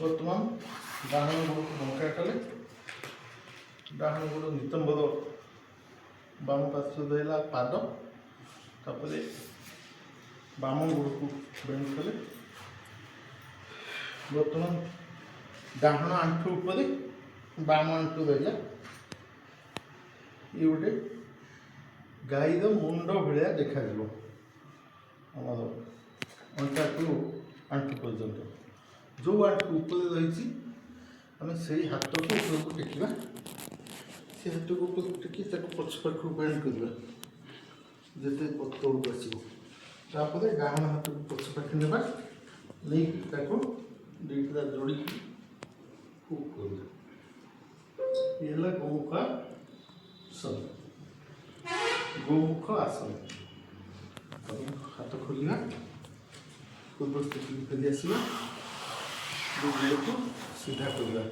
बर्तमान डाहाण गोड़ को बंका कले डाहाण गोड़ नितंबद बाम पार्श्व देला पाद तापर बाम गोड़ को बेंड कले बर्तमान डाहाण आंठु ऊपर बाम आंठु देला ये गोटे गाईर मुंड भाया देखा अंटा टू आंठु पर्यंत जो आंठु ऊपर रही आम से हाथ को ऊपर को टेकवा से हाथ को ऊपर को टेक पछपाख बेंड करवा जिते तौक आसपर डाहाण हाथ को पछपाखे ना नहीं दुईटा जोड़ी हुक कर गोमुख आसन गोमुख आसन हाथ खोलना पूर्व स्थिति फेरी आसवा गोड़ को सीधा करवा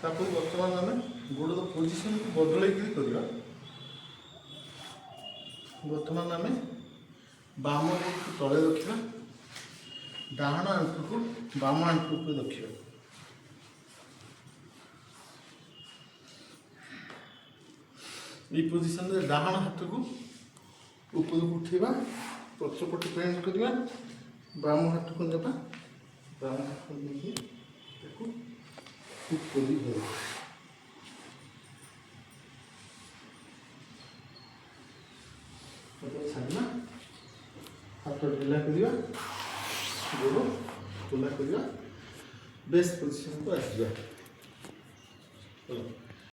बर्तमान आम गोड़ पोजिशन को बदल करवा बर्तमान आम बाम गोड़ को तले रखा डाहाण आंठु को बाम आंठु पर रखा ये पोजिशन में डाहाण हाथ को ऊपर को उठेगा पछपट बेंड करवा बाम हाथ को नेबा बाम हाथ को लेके हुक कर छाड़ना हाथ ढिला करवा गोड़ खुला करवा बेस्ट पोजिशन को आसवा।